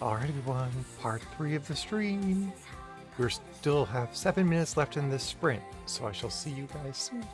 Alright everyone, part 3 of the stream. We still have 7 minutes left in this sprint, so I shall see you guys soon.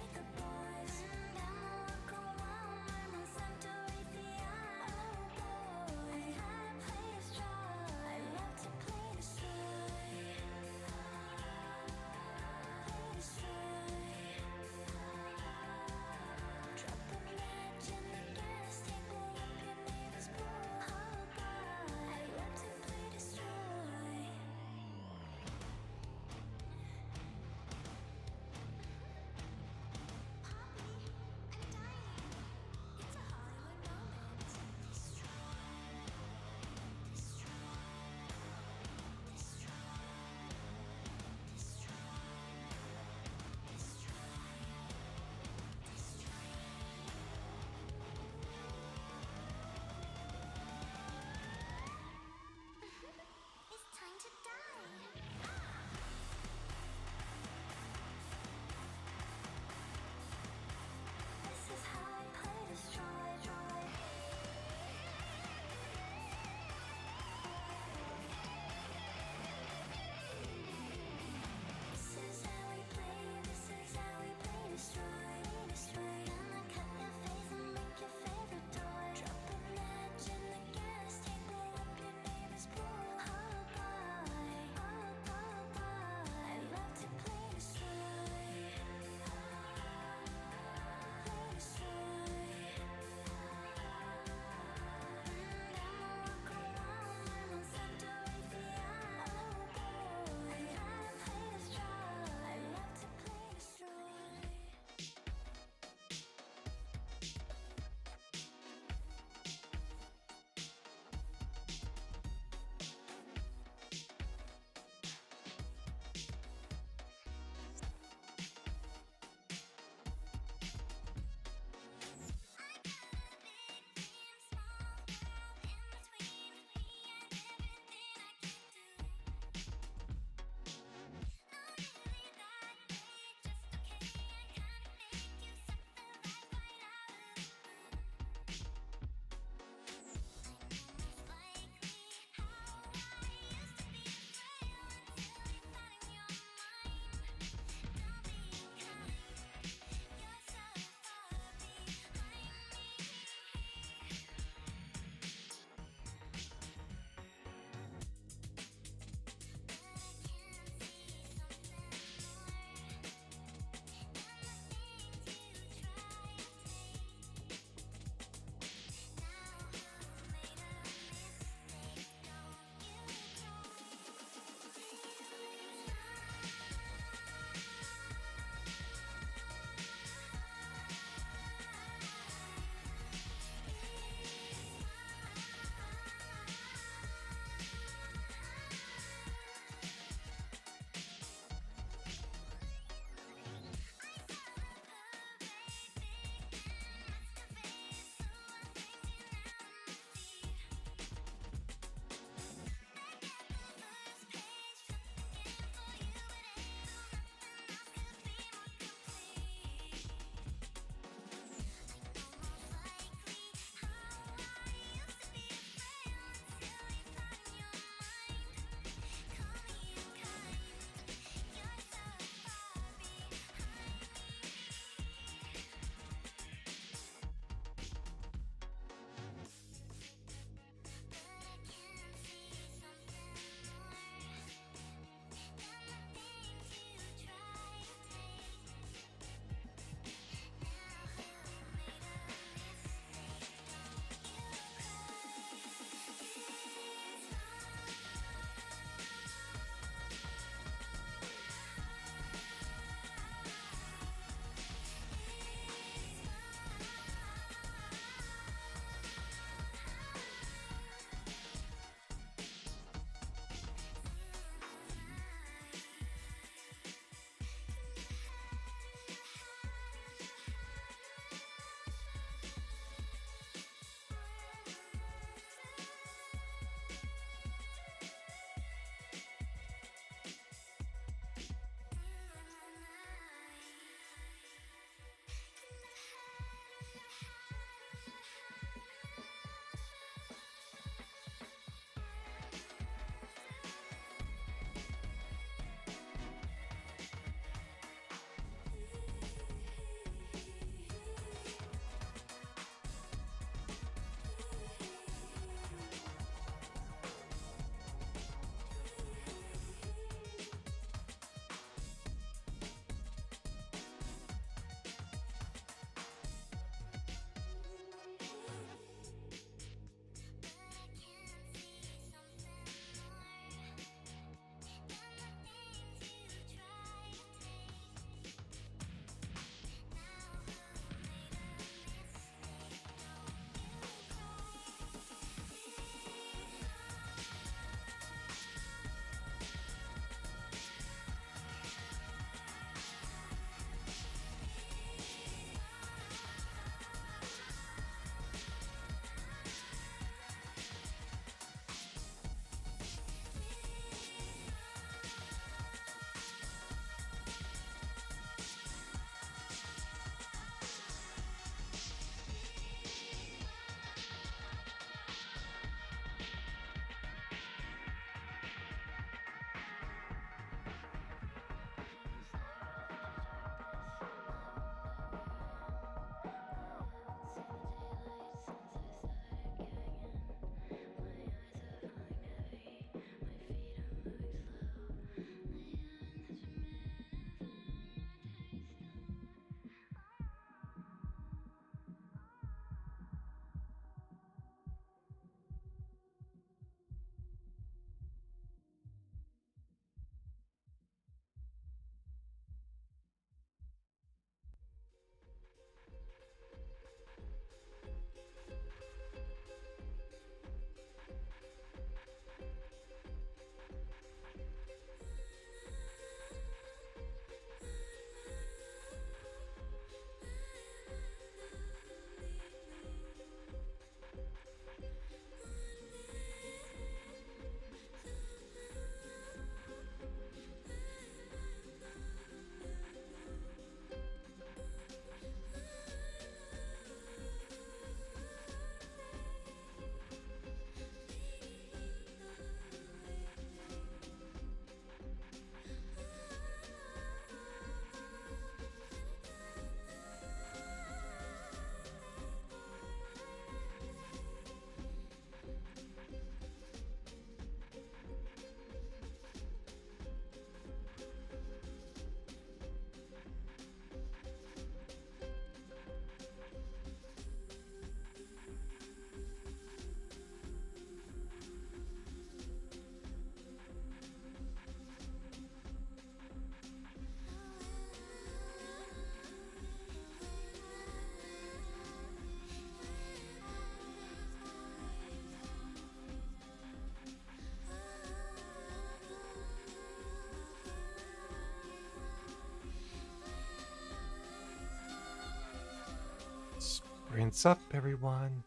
Sprints up, everyone.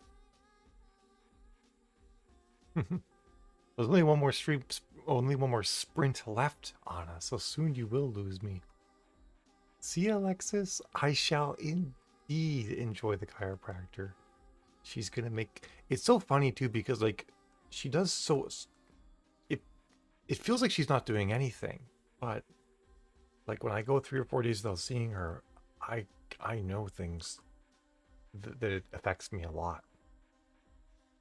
There's only one more sprint left, Anna, so soon you will lose me. See, Alexis, I shall indeed enjoy the chiropractor. She's gonna make it's so funny too, because like she does so it feels like she's not doing anything, but like when I go 3 or 4 days without seeing her, I know things that it affects me a lot.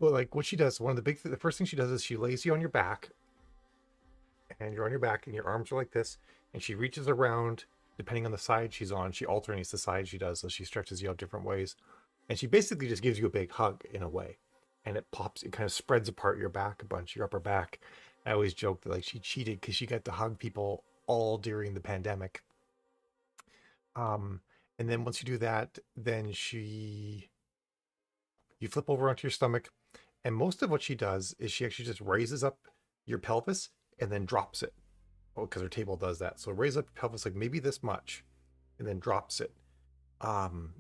Well, like what she does, the first thing she does is she lays you on your back, and you're on your back, and your arms are like this, and she reaches around, depending on the side she's on, she alternates the side she does, so she stretches you out different ways, and she basically just gives you a big hug in a way, and it kind of spreads apart your back a bunch, your upper back. I always joke that like she cheated because she got to hug people all during the pandemic. And then once you do that, then you flip over onto your stomach, and most of what she does is she actually just raises up your pelvis and then drops it. Oh, because her table does that. So raise up your pelvis like maybe this much, and then drops it.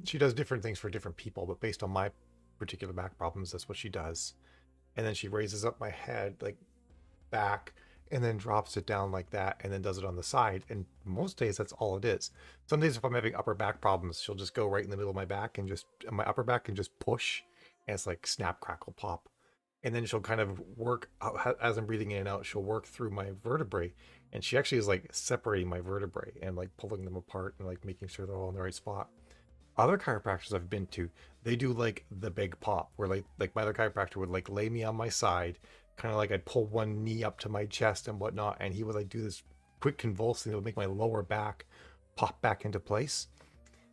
She does different things for different people, but based on my particular back problems, that's what she does. And then she raises up my head like back, and then drops it down like that, and then does it on the side. And most days that's all it is. Some days if I'm having upper back problems, she'll just go right in the middle of my back and just my upper back and just push, and it's like snap, crackle, pop. And then she'll kind of work out, as I'm breathing in and out, she'll work through my vertebrae, and she actually is like separating my vertebrae and like pulling them apart and like making sure they're all in the right spot. Other chiropractors I've been to, they do like the big pop, where like my other chiropractor would like lay me on my side, kind of like I'd pull one knee up to my chest and whatnot, and he would like do this quick convulsing that would make my lower back pop back into place.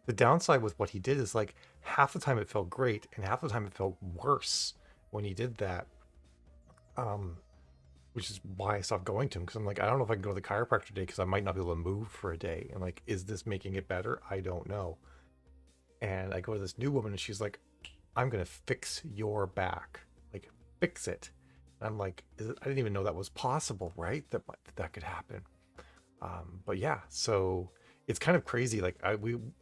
The downside with what he did is like half the time it felt great and half the time it felt worse when he did that, which is why I stopped going to him, because I'm like, I don't know if I can go to the chiropractor today because I might not be able to move for a day, and like, is this making it better? I don't know. And I go to this new woman and she's like, I'm gonna fix your back, like fix it. I'm like, I didn't even know that was possible, right? That could happen. But yeah, so it's kind of crazy. Like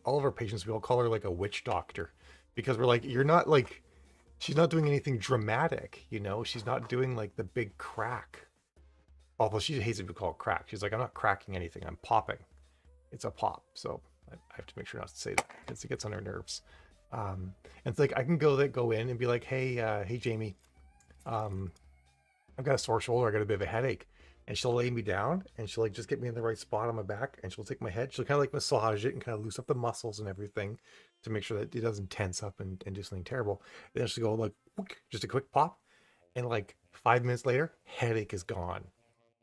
all of our patients, we all call her like a witch doctor, because we're like, you're not like, she's not doing anything dramatic, you know? She's not doing like the big crack. Although she hates it to be called crack. She's like, I'm not cracking anything, I'm popping. It's a pop. So I have to make sure not to say that because it gets on her nerves. And it's like, I can go in and be like, hey Jamie, I've got a sore shoulder, I got a bit of a headache. And she'll lay me down and she'll like just get me in the right spot on my back, and she'll take my head, she'll kind of like massage it and kind of loosen up the muscles and everything to make sure that it doesn't tense up and do something terrible. And then she'll go like, just a quick pop, and like 5 minutes later, headache is gone.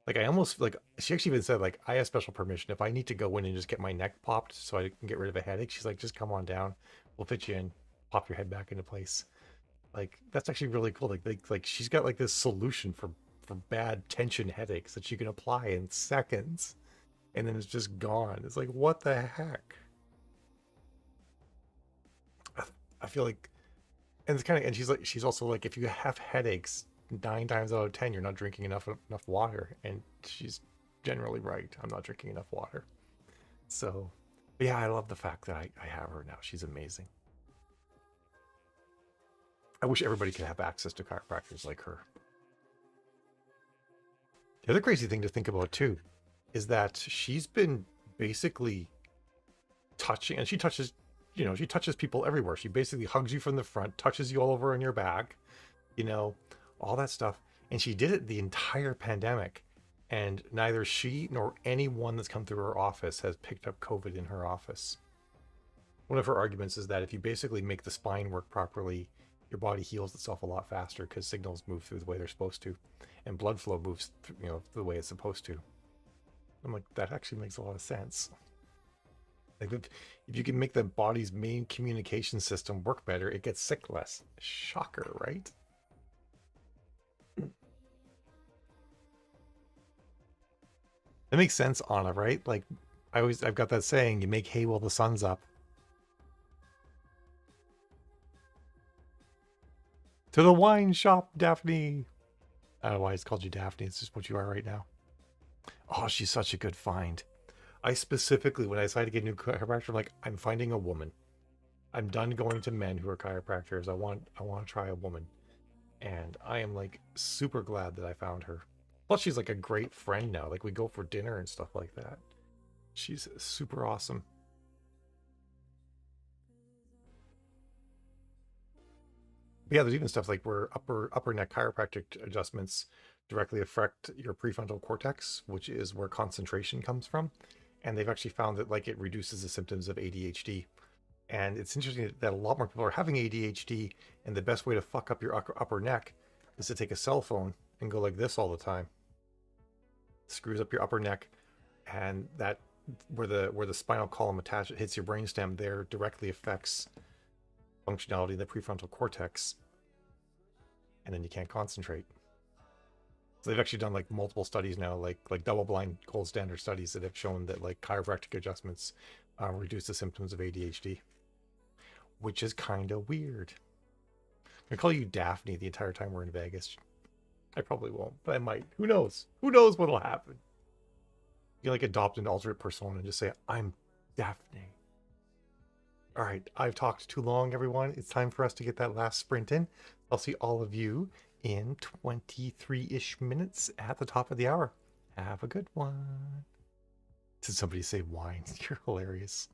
Like I almost like, she actually even said like, I have special permission if I need to go in and just get my neck popped so I can get rid of a headache. She's like, just come on down, we'll fit you in, pop your head back into place. Like that's actually really cool. Like she's got like this solution for bad tension headaches that you can apply in seconds, and then it's just gone. It's like, what the heck? I feel like, and it's kind of, and she's also like, if you have headaches, 9 times out of 10 you're not drinking enough water, and she's generally right. I'm not drinking enough water. So yeah, I love the fact that I have her now. She's amazing. I wish everybody could have access to chiropractors like her. The other crazy thing to think about too is that she's been basically touching, and she touches people everywhere. She basically hugs you from the front, touches you all over on your back, all that stuff. And she did it the entire pandemic, and neither she nor anyone that's come through her office has picked up COVID in her office. One of her arguments is that if you basically make the spine work properly, your body heals itself a lot faster because signals move through the way they're supposed to, and blood flow moves the way it's supposed to. I'm like, that actually makes a lot of sense. Like if you can make the body's main communication system work better, it gets sick less. Shocker, right? That makes sense, Anna, right? Like I've got that saying, you make hay while the sun's up. To the wine shop, Daphne. I don't know why it's called you Daphne. It's just what you are right now. Oh, she's such a good find. I specifically, when I decided to get a new chiropractor, I'm like, I'm finding a woman. I'm done going to men who are chiropractors. I want to try a woman. And I am like super glad that I found her. Plus she's like a great friend now. Like we go for dinner and stuff like that. She's super awesome. But yeah, there's even stuff like where upper neck chiropractic adjustments directly affect your prefrontal cortex, which is where concentration comes from. And they've actually found that like it reduces the symptoms of ADHD. And it's interesting that a lot more people are having ADHD, and the best way to fuck up your upper neck is to take a cell phone and go like this all the time. It screws up your upper neck, and that where the spinal column attached hits your brainstem there directly affects functionality of the prefrontal cortex, and then you can't concentrate. So they've actually done like multiple studies now, like double-blind gold standard studies that have shown that like chiropractic adjustments reduce the symptoms of ADHD, which is kind of weird. I'm gonna call you Daphne the entire time we're in Vegas. I probably won't, but I might. Who knows? Who knows what'll happen? You like adopt an alternate persona and just say, I'm Daphne. All right, I've talked too long, everyone. It's time for us to get that last sprint in. I'll see all of you in 23-ish minutes at the top of the hour. Have a good one. Did somebody say wine? You're hilarious.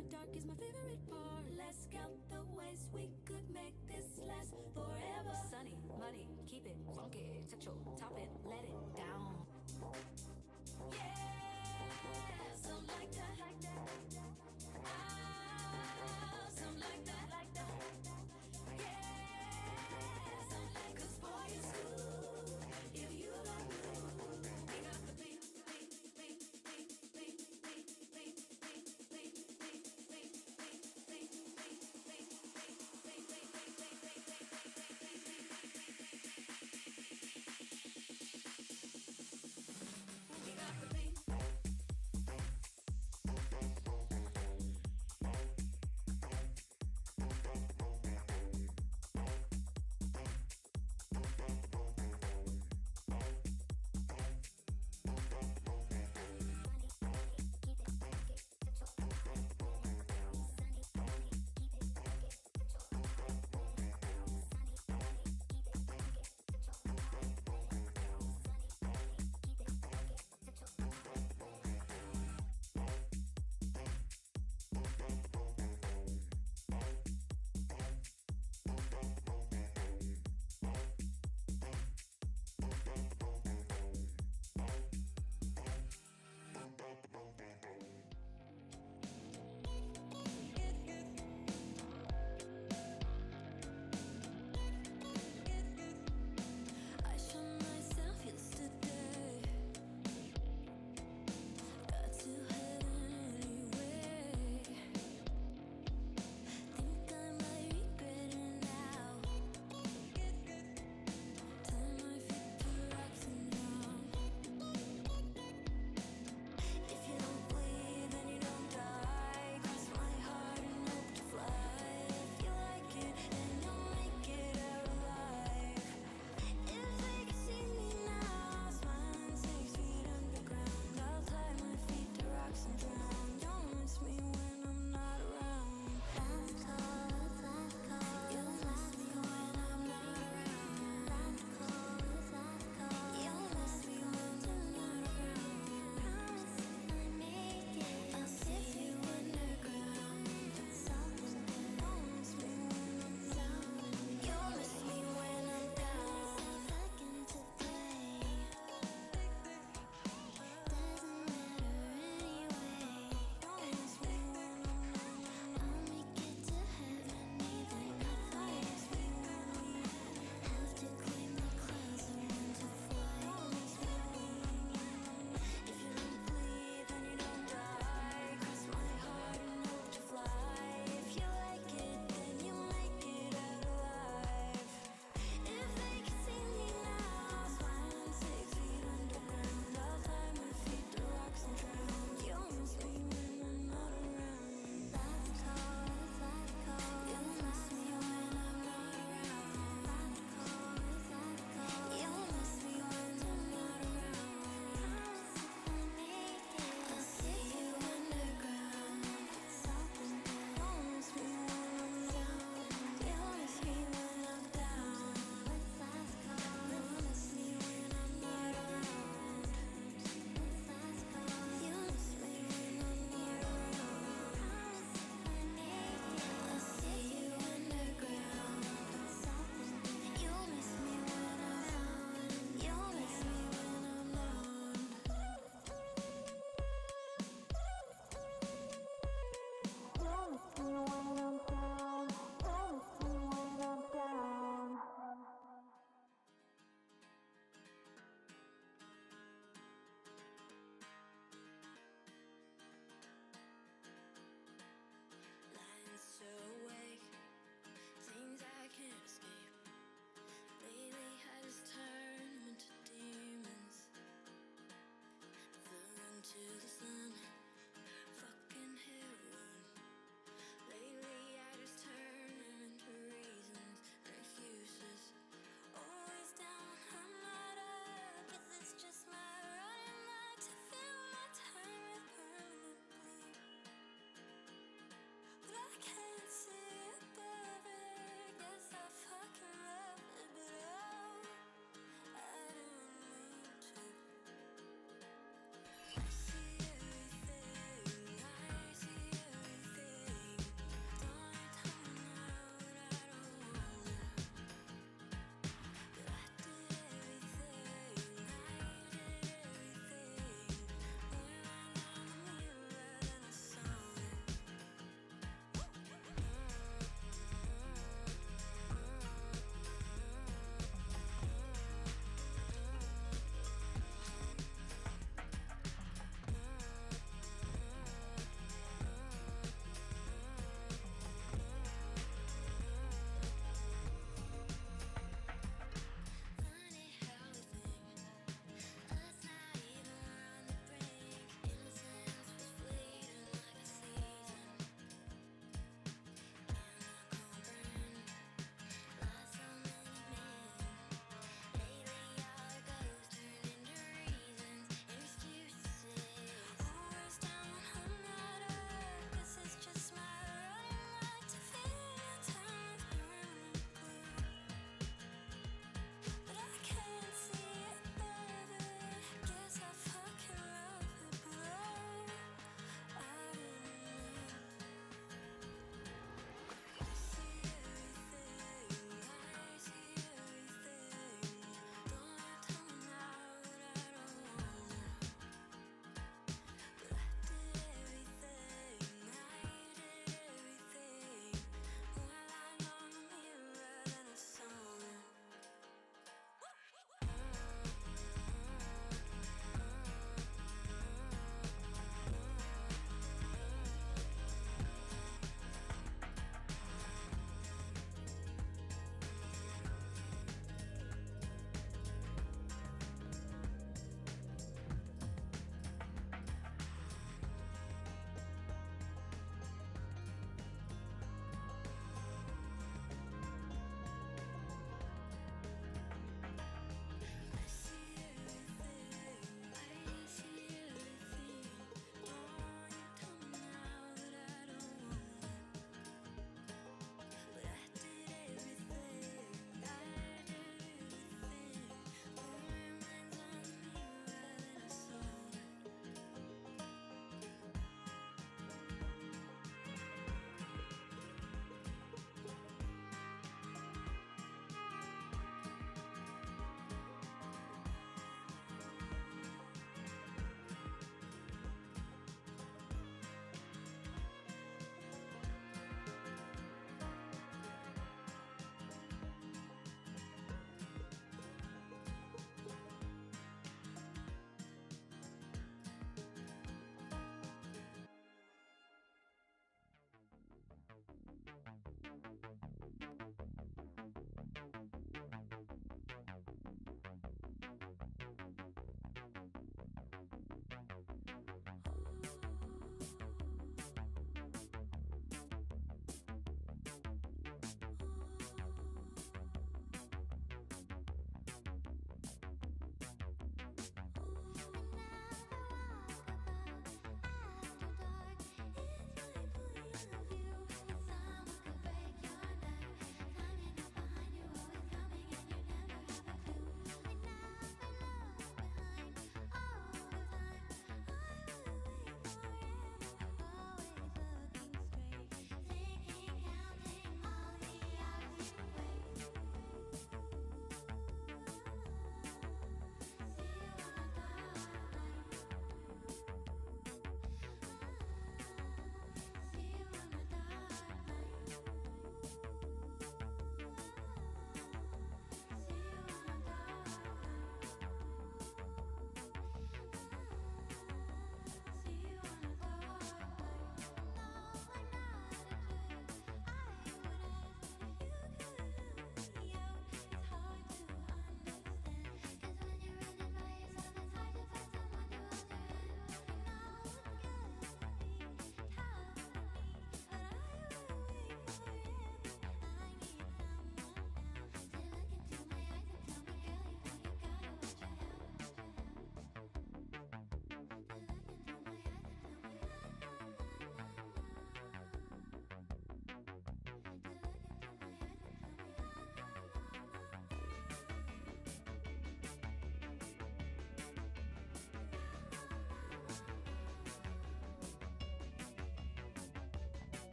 the dark is my favorite part. Let's count the ways we could make this last forever. Sunny, muddy, keep it funky, sexual, top it, let it down. Yeah, some like that. Ah, some like that. Yeah, some like, 'cause boy, it's good if you don't move. We got the beat.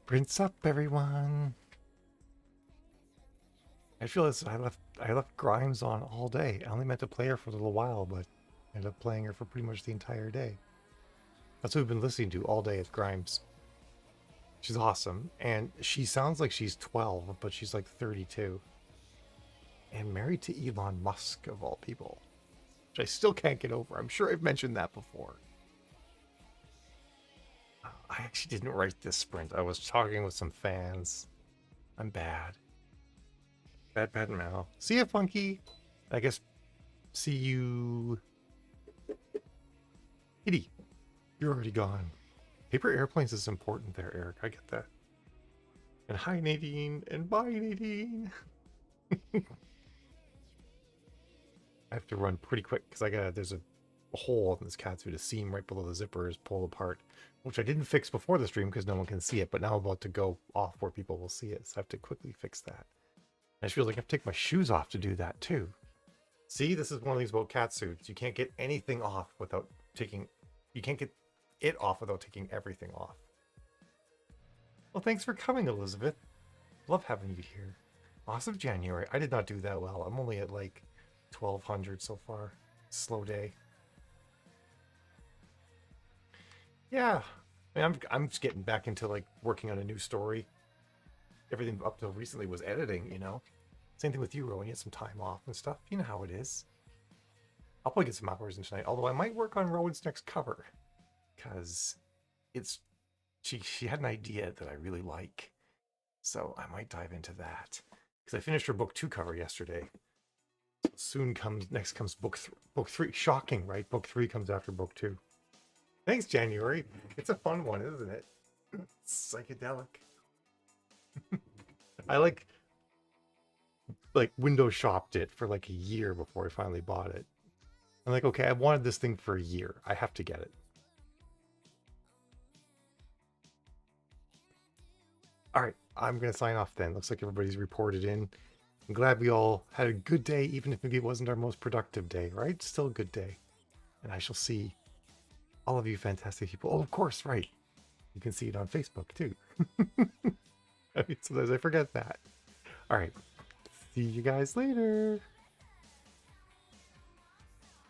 Sprints up, everyone. I feel as I left Grimes on all day. I only meant to play her for a little while, but I ended up playing her for pretty much the entire day. That's what we've been listening to all day is Grimes. She's awesome. And she sounds like she's 12, but she's like 32. And married to Elon Musk, of all people. Which I still can't get over. I'm sure I've mentioned that before. I actually didn't write this sprint. I was talking with some fans. I'm bad. Bad Mal. See ya, Funky. I guess see you. Kitty. You're already gone. Paper airplanes is important there, Eric. I get that. And hi, Nadine. And bye, Nadine. I have to run pretty quick because there's a hole in this cat suit, a seam right below the zipper is pulled apart, which I didn't fix before the stream because no one can see it, but now I'm about to go off where people will see it, so I have to quickly fix that. I just feel like I have to take my shoes off to do that too. See, this is one of these about cat suits. You can't get anything off without taking, you can't get it off without taking everything off. Well, thanks for coming, Elizabeth. Love having you here. Awesome January. I did not do that well. I'm only at like 1200 so far. Slow day. Yeah, I mean, I'm just getting back into like working on a new story. Everything up till recently was editing, you know. Same thing with you, Rowan. You had some time off and stuff. You know how it is. I'll probably get some hours in tonight. Although I might work on Rowan's next cover, because it's she had an idea that I really like, so I might dive into that. Because I finished her book 2 cover yesterday. Soon next comes book 3. Shocking, right? Book 3 comes after book 2. Thanks, January. It's a fun one, isn't it? It's psychedelic. I like window shopped it for like a year before I finally bought it. I'm like, okay, I wanted this thing for a year. I have to get it. All right, I'm going to sign off then. Looks like everybody's reported in. I'm glad we all had a good day, even if maybe it wasn't our most productive day, right? Still a good day. And I shall see all of you fantastic people. Oh, of course, right. You can see it on Facebook too. I mean, sometimes I forget that. All right. See you guys later.